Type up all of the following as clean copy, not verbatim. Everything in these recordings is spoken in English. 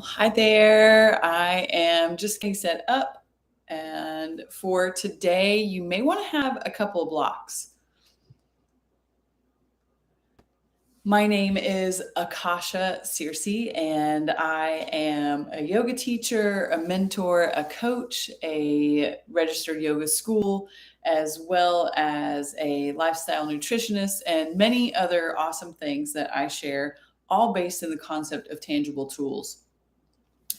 Hi there. I am just getting set up. And for today, you may want to have a couple of blocks. My name is Akasha Searcy, and I am a yoga teacher, a mentor, a coach, a registered yoga school, as well as a lifestyle nutritionist, and many other awesome things that I share, all based in the concept of tangible tools.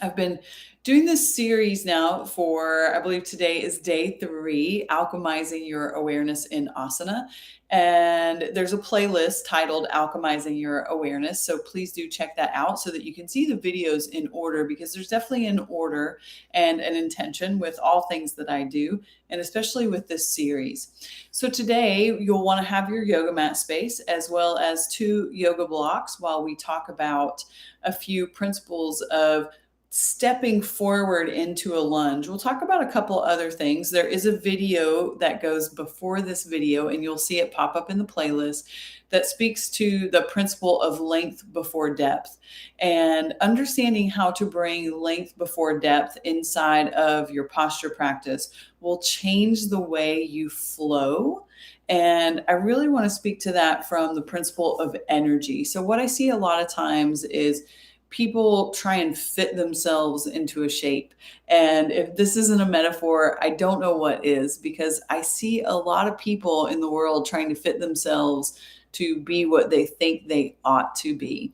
I've been doing this series now for, I believe today is day 3, Alchemizing Your Awareness in Asana. And there's a playlist titled Alchemizing Your Awareness. So please do check that out so that you can see the videos in order, because there's definitely an order and an intention with all things that I do, and especially with this series. So today you'll want to have your yoga mat space as well as 2 yoga blocks while we talk about a few principles of stepping forward into a lunge. We'll talk about a couple other things. There is a video that goes before this video, and you'll see it pop up in the playlist, that speaks to the principle of length before depth, and understanding how to bring length before depth inside of your posture practice will change the way you flow. And I really want to speak to that from the principle of energy. So what I see a lot of times is people try and fit themselves into a shape. And if this isn't a metaphor, I don't know what is, because I see a lot of people in the world trying to fit themselves to be what they think they ought to be.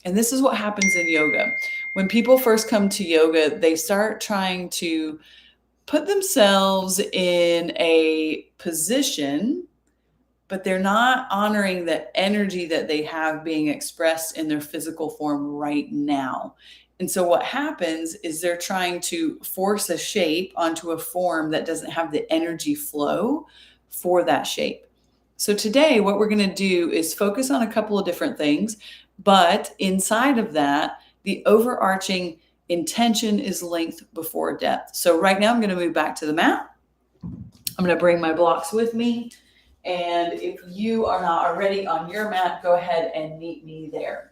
And this is what happens in yoga. When people first come to yoga, they start trying to put themselves in a position, but they're not honoring the energy that they have being expressed in their physical form right now. And so what happens is they're trying to force a shape onto a form that doesn't have the energy flow for that shape. So today, what we're going to do is focus on a couple of different things, but inside of that, the overarching intention is length before depth. So right now I'm going to move back to the mat. I'm going to bring my blocks with me. And if you are not already on your mat, go ahead and meet me there.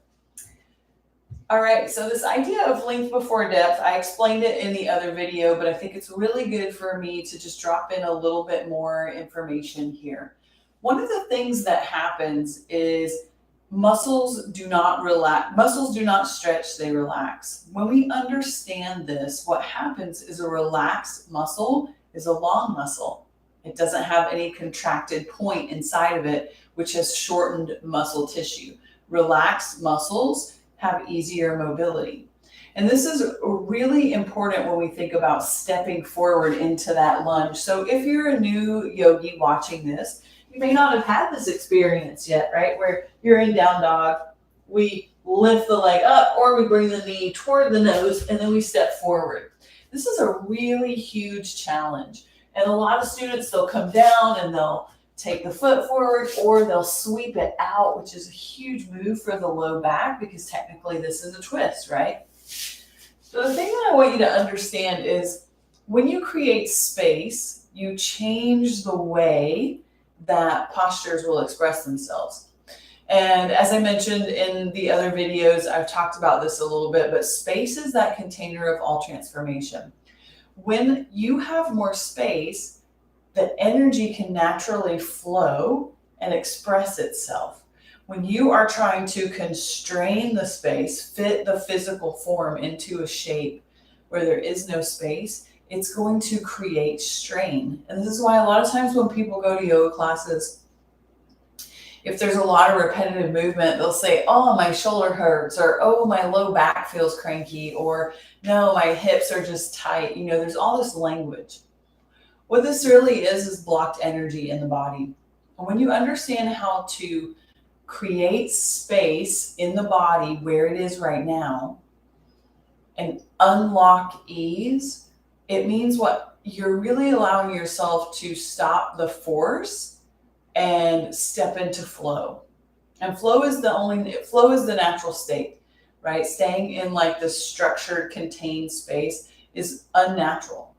All right, so this idea of length before depth, I explained it in the other video, but I think it's really good for me to just drop in a little bit more information here. One of the things that happens is muscles do not relax, muscles do not stretch, they relax. When we understand this, what happens is a relaxed muscle is a long muscle. It doesn't have any contracted point inside of it, which has shortened muscle tissue. Relaxed muscles have easier mobility. And this is really important when we think about stepping forward into that lunge. So if you're a new yogi watching this, you may not have had this experience yet, right? Where you're in down dog, we lift the leg up, or we bring the knee toward the nose, and then we step forward. This is a really huge challenge. And a lot of students, they'll come down and they'll take the foot forward, or they'll sweep it out, which is a huge move for the low back, because technically this is a twist, right? So the thing that I want you to understand is when you create space, you change the way that postures will express themselves. And as I mentioned in the other videos, I've talked about this a little bit, but space is that container of all transformation. When you have more space, the energy can naturally flow and express itself. When you are trying to constrain the space, fit the physical form into a shape where there is no space, it's going to create strain. And this is why a lot of times when people go to yoga classes, if there's a lot of repetitive movement, they'll say, oh, my shoulder hurts, or oh, my low back feels cranky, or no, my hips are just tight. You know, there's all this language. What this really is blocked energy in the body. And when you understand how to create space in the body where it is right now and unlock ease, it means what you're really allowing yourself to stop the force and step into flow. And flow is the natural state, right? Staying in like the structured, contained space is unnatural.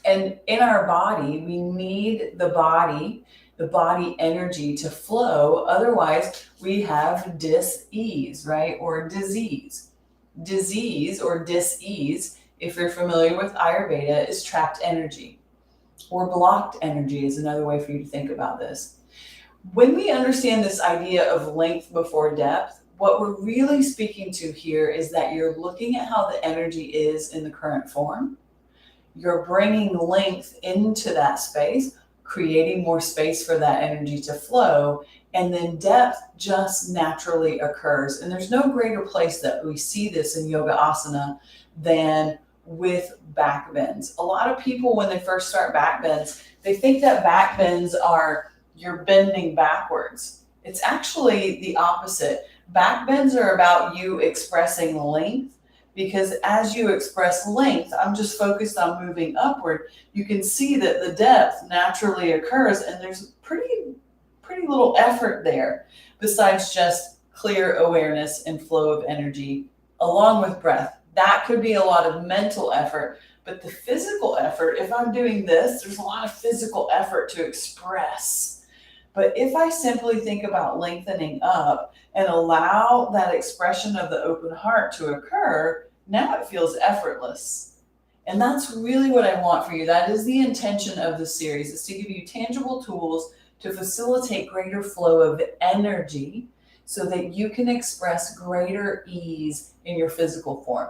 And in our body, we need the body energy to flow. Otherwise, we have dis-ease, right? Or disease. Disease or dis-ease, if you're familiar with Ayurveda, is trapped energy, or blocked energy is another way for you to think about this. When we understand this idea of length before depth, what we're really speaking to here is that you're looking at how the energy is in the current form. You're bringing length into that space, creating more space for that energy to flow, and then depth just naturally occurs. And there's no greater place that we see this in yoga asana than with back bends. A lot of people, when they first start back bends, they think that back bends are you're bending backwards. It's actually the opposite. Back bends are about you expressing length, because as you express length, I'm just focused on moving upward. You can see that the depth naturally occurs, and there's pretty little effort there besides just clear awareness and flow of energy along with breath. That could be a lot of mental effort, but the physical effort, if I'm doing this, there's a lot of physical effort to express. But if I simply think about lengthening up and allow that expression of the open heart to occur, now it feels effortless. And that's really what I want for you. That is the intention of the series, is to give you tangible tools to facilitate greater flow of energy so that you can express greater ease in your physical form.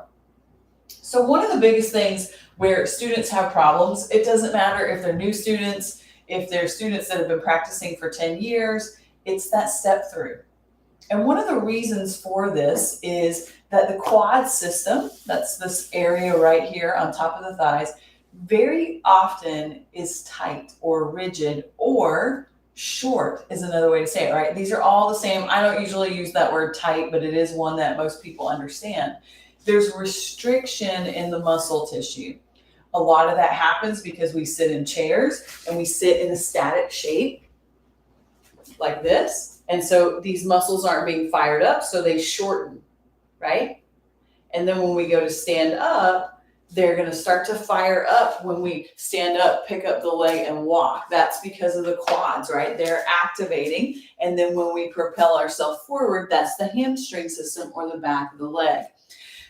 So one of the biggest things where students have problems, it doesn't matter if they're new students, if they're students that have been practicing for 10 years, it's that step through. And one of the reasons for this is that the quad system, that's this area right here on top of the thighs, very often is tight or rigid or short is another way to say it, right? These are all the same. I don't usually use that word tight, but it is one that most people understand. There's restriction in the muscle tissue. A lot of that happens because we sit in chairs and we sit in a static shape like this. And so these muscles aren't being fired up, so they shorten, right? And then when we go to stand up, they're going to start to fire up when we stand up, pick up the leg and walk. That's because of the quads, right? They're activating. And then when we propel ourselves forward, that's the hamstring system or the back of the leg.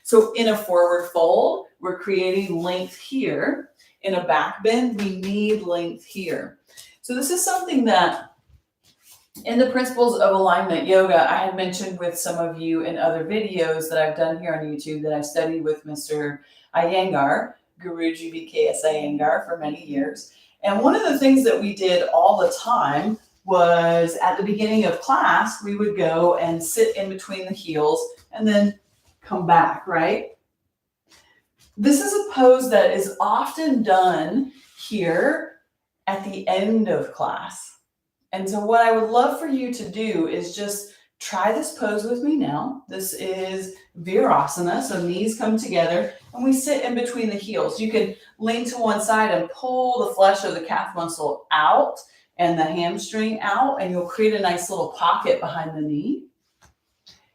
So in a forward fold, we're creating length here. In a back bend, we need length here. So this is something that in the principles of alignment yoga, I had mentioned with some of you in other videos that I've done here on YouTube that I studied with Mr. Iyengar, Guruji BKS Iyengar, for many years. And one of the things that we did all the time was at the beginning of class, we would go and sit in between the heels and then come back, right? This is a pose that is often done here at the end of class. And so what I would love for you to do is just try this pose with me now. This is Virasana, so knees come together and we sit in between the heels. You can lean to one side and pull the flesh of the calf muscle out and the hamstring out, and you'll create a nice little pocket behind the knee.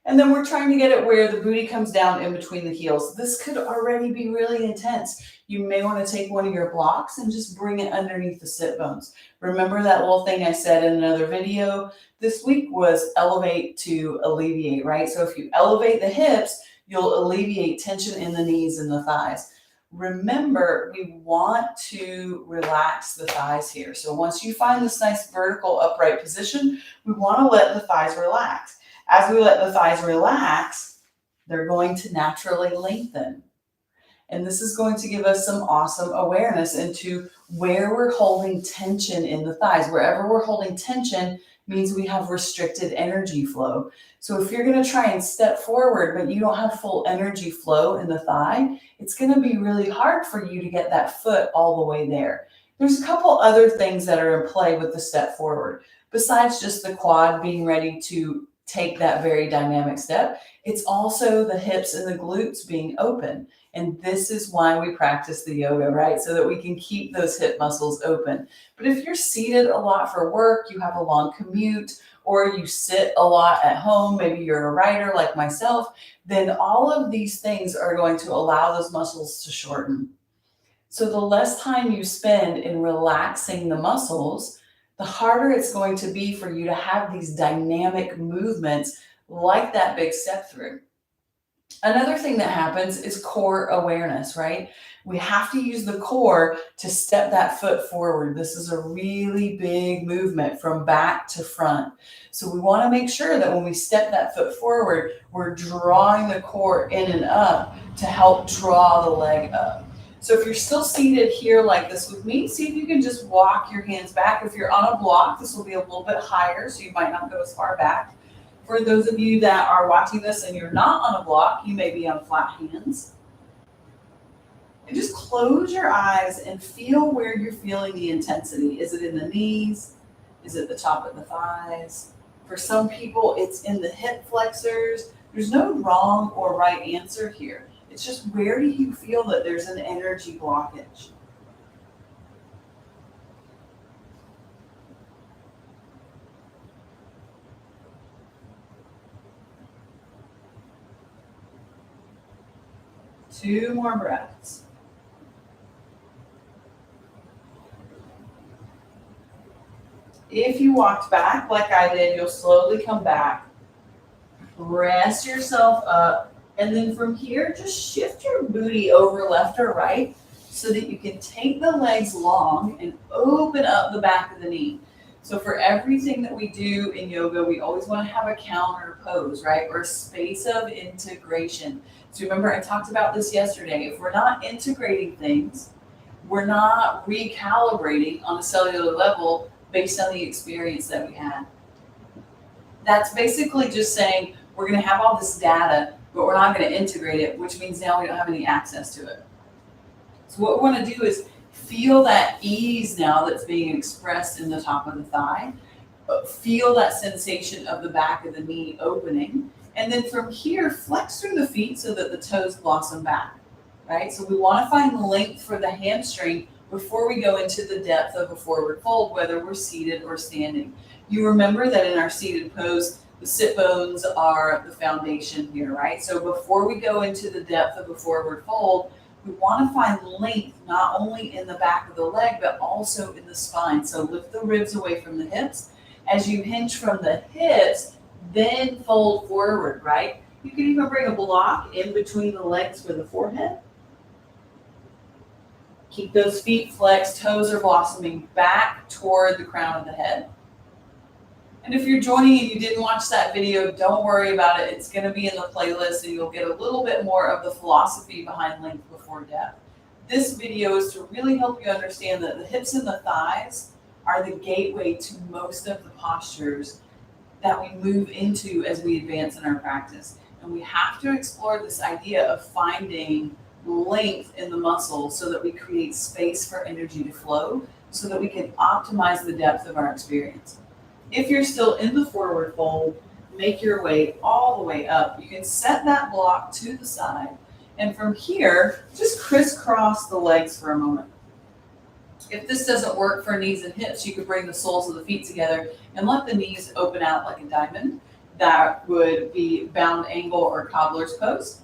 And then we're trying to get it where the booty comes down in between the heels. This could already be really intense. You may want to take one of your blocks and just bring it underneath the sit bones. Remember that little thing I said in another video? This week was elevate to alleviate, right? So if you elevate the hips, you'll alleviate tension in the knees and the thighs. Remember, we want to relax the thighs here. So once you find this nice vertical upright position, we want to let the thighs relax. As we let the thighs relax, they're going to naturally lengthen. And this is going to give us some awesome awareness into where we're holding tension in the thighs. Wherever we're holding tension means we have restricted energy flow. So if you're going to try and step forward, but you don't have full energy flow in the thigh, it's going to be really hard for you to get that foot all the way there. There's a couple other things that are in play with the step forward. Besides just the quad being ready to take that very dynamic step, it's also the hips and the glutes being open. And this is why we practice the yoga, right? So that we can keep those hip muscles open. But if you're seated a lot for work, you have a long commute, or you sit a lot at home, maybe you're a writer like myself, then all of these things are going to allow those muscles to shorten. So the less time you spend in relaxing the muscles, the harder it's going to be for you to have these dynamic movements like that big step through. Another thing that happens is core awareness, right? We have to use the core to step that foot forward. This is a really big movement from back to front. So we want to make sure that when we step that foot forward, we're drawing the core in and up to help draw the leg up. So if you're still seated here like this with me, see if you can just walk your hands back. If you're on a block, this will be a little bit higher, so you might not go as far back. For those of you that are watching this and you're not on a block, you may be on flat hands. And just close your eyes and feel where you're feeling the intensity. Is it in the knees? Is it the top of the thighs? For some people, it's in the hip flexors. There's no wrong or right answer here. It's just, where do you feel that there's an energy blockage? Two more breaths. If you walked back like I did, you'll slowly come back. Rest yourself up. And then from here, just shift your booty over left or right so that you can take the legs long and open up the back of the knee. So for everything that we do in yoga, we always want to have a counter pose, right? Or a space of integration. So remember, I talked about this yesterday. If we're not integrating things, we're not recalibrating on a cellular level based on the experience that we had. That's basically just saying we're going to have all this data, but we're not going to integrate it, which means now we don't have any access to it. So what we want to do is feel that ease now that's being expressed in the top of the thigh. Feel that sensation of the back of the knee opening. And then from here, flex through the feet so that the toes blossom back, right? So we want to find length for the hamstring before we go into the depth of a forward fold, whether we're seated or standing. You remember that in our seated pose, the sit bones are the foundation here, right? So before we go into the depth of a forward fold, we want to find length not only in the back of the leg, but also in the spine. So lift the ribs away from the hips. As you hinge from the hips, then fold forward, right? You can even bring a block in between the legs for the forehead. Keep those feet flexed, toes are blossoming back toward the crown of the head. And if you're joining and you didn't watch that video, don't worry about it. It's going to be in the playlist and you'll get a little bit more of the philosophy behind length before depth. This video is to really help you understand that the hips and the thighs are the gateway to most of the postures that we move into as we advance in our practice. And we have to explore this idea of finding length in the muscle so that we create space for energy to flow, so that we can optimize the depth of our experience. If you're still in the forward fold, make your way all the way up. You can set that block to the side. And from here, just crisscross the legs for a moment. If this doesn't work for knees and hips, you could bring the soles of the feet together and let the knees open out like a diamond. That would be bound angle or cobbler's pose.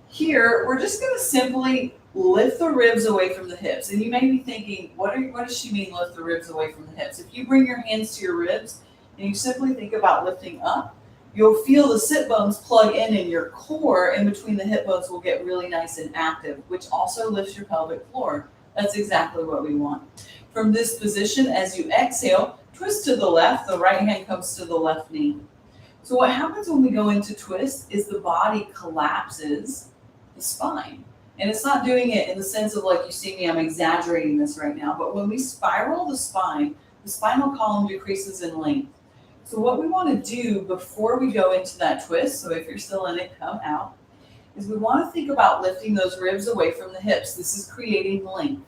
Here, we're just going to simply lift the ribs away from the hips. And you may be thinking, what does she mean, lift the ribs away from the hips? If you bring your hands to your ribs and you simply think about lifting up, you'll feel the sit bones plug in your core, in between the hip bones will get really nice and active, which also lifts your pelvic floor. That's exactly what we want. From this position, as you exhale, twist to the left, the right hand comes to the left knee. So what happens when we go into twist is the body collapses the spine. And it's not doing it in the sense of like you see me, I'm exaggerating this right now, but when we spiral the spinal column decreases in length. So what we want to do before we go into that twist, so if you're still in it, come out, is we want to think about lifting those ribs away from the hips. This is creating length.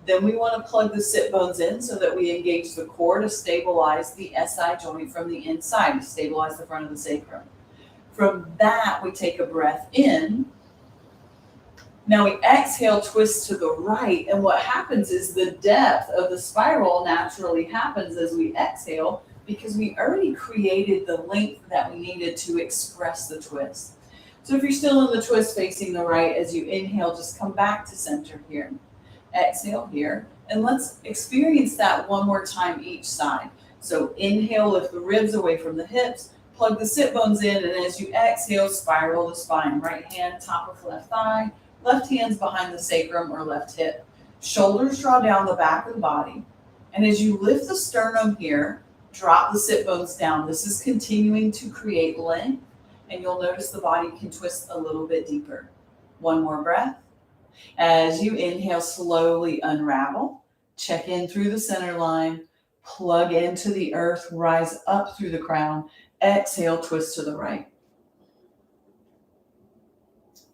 Then we want to plug the sit bones in so that we engage the core to stabilize the SI joint from the inside, to stabilize the front of the sacrum. From that, we take a breath in. Now we exhale, twist to the right, and what happens is the depth of the spiral naturally happens as we exhale because we already created the length that we needed to express the twist. So if you're still in the twist facing the right, as you inhale, just come back to center here. Exhale here, and let's experience that one more time each side. So inhale, lift the ribs away from the hips, plug the sit bones in, and as you exhale, spiral the spine. Right hand, top of left thigh, left hand's behind the sacrum or left hip. Shoulders draw down the back of the body. And as you lift the sternum here, drop the sit bones down. This is continuing to create length, and you'll notice the body can twist a little bit deeper. One more breath. As you inhale, slowly unravel. Check in through the center line. Plug into the earth, rise up through the crown. Exhale, twist to the right.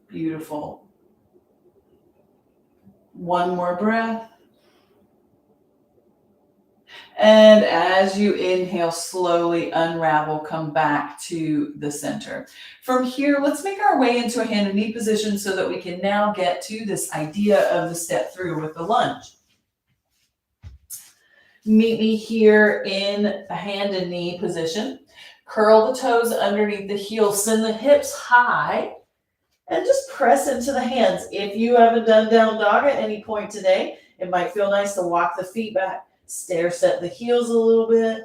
Beautiful. One more breath. And as you inhale, slowly unravel, come back to the center. From here, let's make our way into a hand and knee position so that we can now get to this idea of the step through with the lunge. Meet me here in a hand and knee position. Curl the toes underneath the heels, send the hips high, and just press into the hands. If you haven't done down dog at any point today, it might feel nice to walk the feet back, stair step the heels a little bit.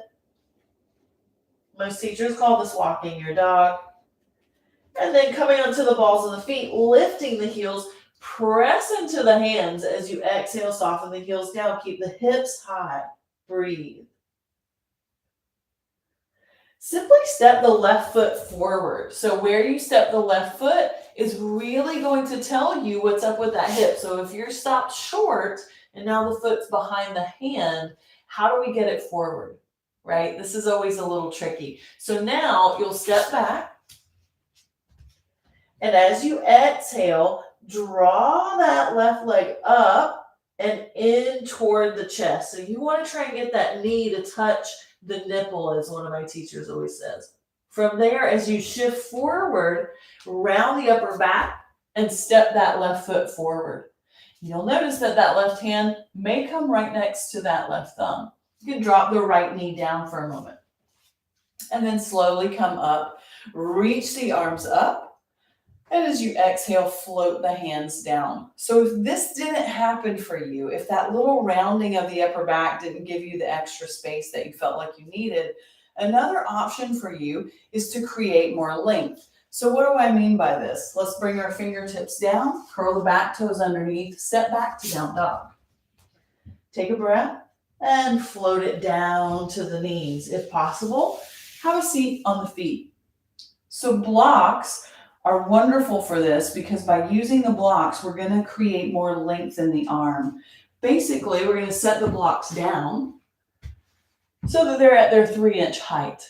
Most teachers call this walking your dog. And then coming onto the balls of the feet, lifting the heels, press into the hands as you exhale, soften the heels down, keep the hips high. Breathe. Simply step the left foot forward. So where you step the left foot is really going to tell you what's up with that hip. So if you're stopped short and now the foot's behind the hand, how do we get it forward, right? This is always a little tricky. So now you'll step back. And as you exhale, draw that left leg up and in toward the chest. So you want to try and get that knee to touch the nipple, as one of my teachers always says. From there, as you shift forward, round the upper back and step that left foot forward. You'll notice that that left hand may come right next to that left thumb. You can drop the right knee down for a moment. And then slowly come up, reach the arms up. And as you exhale, float the hands down. So if this didn't happen for you, if that little rounding of the upper back didn't give you the extra space that you felt like you needed, another option for you is to create more length. So what do I mean by this? Let's bring our fingertips down, curl the back toes underneath, step back to down dog. Take a breath and float it down to the knees. If possible, have a seat on the feet. So blocks are wonderful for this because by using the blocks, we're going to create more length in the arm. Basically, we're going to set the blocks down so that they're at their 3-inch height.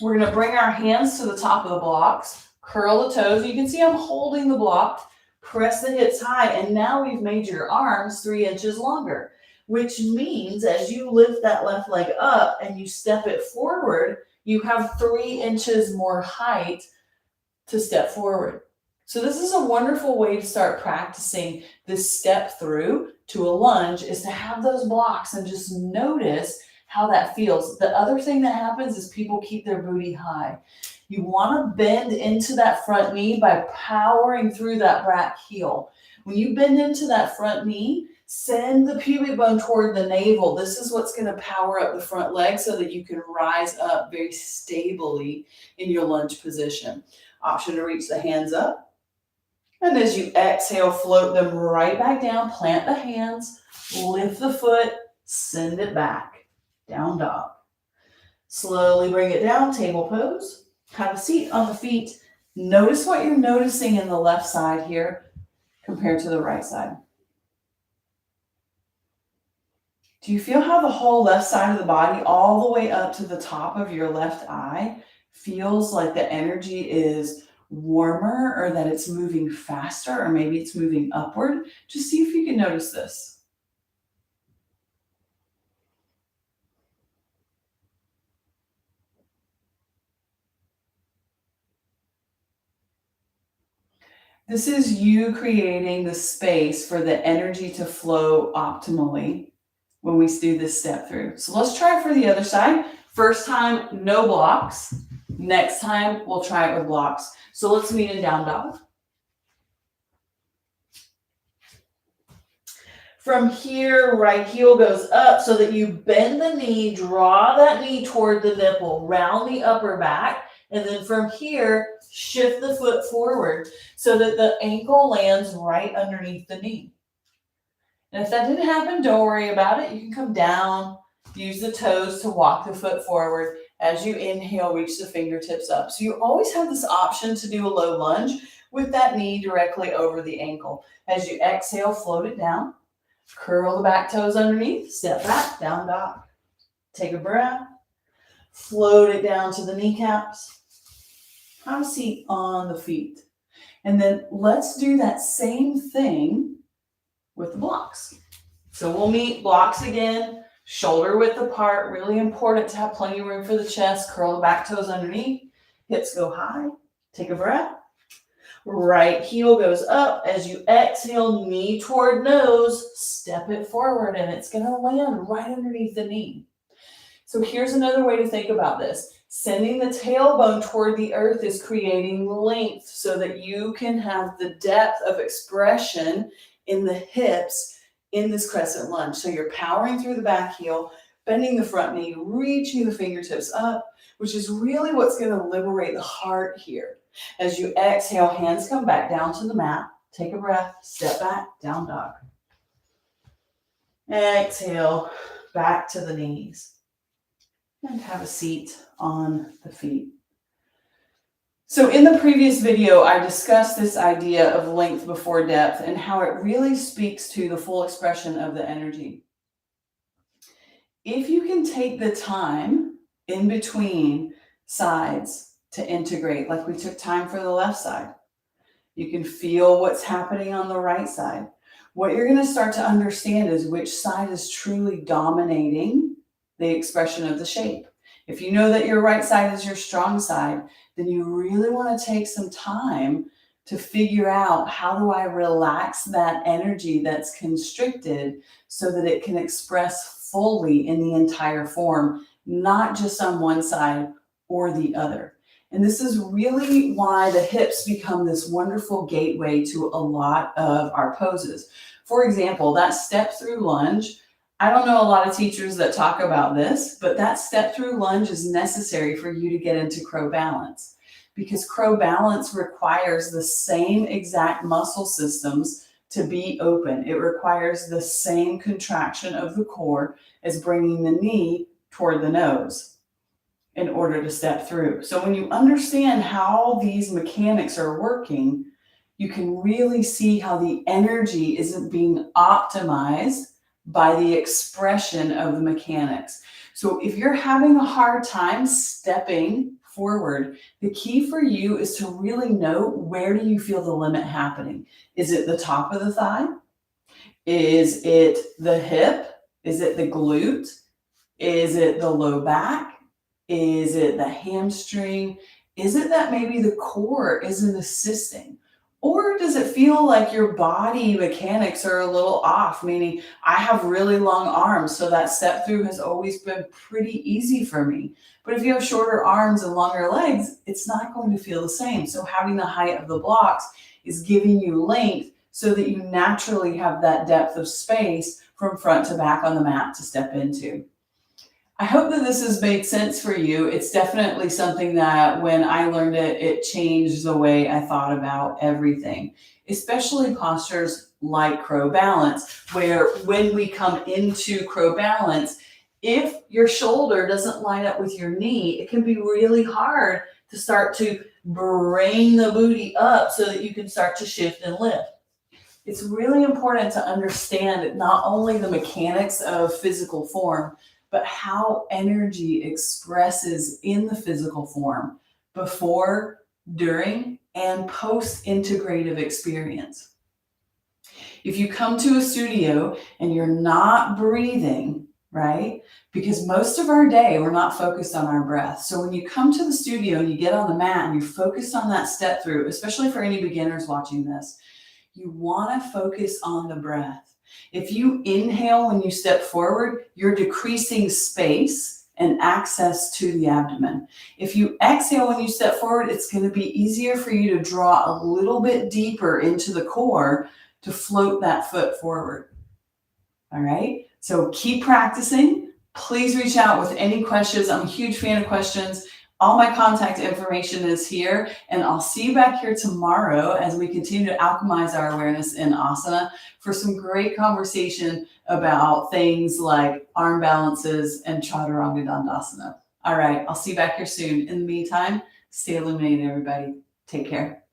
We're going to bring our hands to the top of the blocks, curl the toes. You can see I'm holding the block, press the hips high, and now we've made your arms 3 inches longer, which means as you lift that left leg up and you step it forward, you have 3 inches more height to step forward. So this is a wonderful way to start practicing this step through to a lunge, is to have those blocks and just notice how that feels. The other thing that happens is people keep their booty high. You want to bend into that front knee by powering through that back heel. When you bend into that front knee, send the pubic bone toward the navel. This is what's going to power up the front leg so that you can rise up very stably in your lunge position. Option to reach the hands up. And as you exhale, float them right back down. Plant the hands, lift the foot, send it back. Down dog. Slowly bring it down, table pose. Have a seat on the feet. Notice what you're noticing in the left side here compared to the right side. Do you feel how the whole left side of the body, all the way up to the top of your left eye, feels like the energy is warmer, or that it's moving faster, or maybe it's moving upward? Just see if you can notice this. This is you creating the space for the energy to flow optimally when we do this step through. So let's try it for the other side. First time, no blocks. Next time, we'll try it with blocks. So let's meet in down dog. From here, right heel goes up so that you bend the knee, draw that knee toward the nipple, round the upper back, And then from here, shift the foot forward so that the ankle lands right underneath the knee. And if that didn't happen, don't worry about it. You can come down, use the toes to walk the foot forward. As you inhale, reach the fingertips up. So you always have this option to do a low lunge with that knee directly over the ankle. As you exhale, float it down. Curl the back toes underneath. Step back, down dog. Take a breath. Float it down to the kneecaps. Have a seat on the feet. And then let's do that same thing with the blocks. So we'll meet blocks again. Shoulder width apart, really important to have plenty of room for the chest. Curl the back toes underneath, hips go high. Take a breath. Right heel goes up. As you exhale, knee toward nose, step it forward and it's gonna land right underneath the knee. So here's another way to think about this. Sending the tailbone toward the earth is creating length so that you can have the depth of expression in the hips in this crescent lunge. So you're powering through the back heel, bending the front knee, reaching the fingertips up, which is really what's going to liberate the heart here. As you exhale, hands come back down to the mat. Take a breath, step back, down dog. Exhale, back to the knees. And have a seat on the feet. So in the previous video, I discussed this idea of length before depth and how it really speaks to the full expression of the energy. If you can take the time in between sides to integrate, like we took time for the left side, you can feel what's happening on the right side. What you're going to start to understand is which side is truly dominating the expression of the shape. If you know that your right side is your strong side, then you really want to take some time to figure out, how do I relax that energy that's constricted so that it can express fully in the entire form, not just on one side or the other. And this is really why the hips become this wonderful gateway to a lot of our poses. For example, that step through lunge, I don't know a lot of teachers that talk about this, but that step through lunge is necessary for you to get into crow balance, because crow balance requires the same exact muscle systems to be open. It requires the same contraction of the core as bringing the knee toward the nose in order to step through. So when you understand how these mechanics are working, you can really see how the energy isn't being optimized by the expression of the mechanics. So if you're having a hard time stepping forward, the key for you is to really know, where do you feel the limit happening? Is it the top of the thigh? Is it the hip? Is it the glute? Is it the low back? Is it the hamstring? Is it that maybe the core isn't assisting? Or does it feel like your body mechanics are a little off? Meaning, I have really long arms, so that step through has always been pretty easy for me. But if you have shorter arms and longer legs, it's not going to feel the same. So having the height of the blocks is giving you length so that you naturally have that depth of space from front to back on the mat to step into. I hope that this has made sense for you. It's definitely something that when I learned it, it changed the way I thought about everything, especially postures like crow balance, where when we come into crow balance, if your shoulder doesn't line up with your knee, it can be really hard to start to bring the booty up so that you can start to shift and lift. It's really important to understand not only the mechanics of physical form, but how energy expresses in the physical form before, during, and post-integrative experience. If you come to a studio and you're not breathing, right? Because most of our day, we're not focused on our breath. So when you come to the studio and you get on the mat and you're focused on that step through, especially for any beginners watching this, you want to focus on the breath. If you inhale when you step forward, you're decreasing space and access to the abdomen. If you exhale when you step forward, it's going to be easier for you to draw a little bit deeper into the core to float that foot forward. All right, so keep practicing. Please reach out with any questions. I'm a huge fan of questions. all my contact information is here, and I'll see you back here tomorrow as we continue to alchemize our awareness in asana for some great conversation about things like arm balances and chaturanga dandasana. All right, I'll see you back here soon. In the meantime, stay illuminated, everybody. Take care.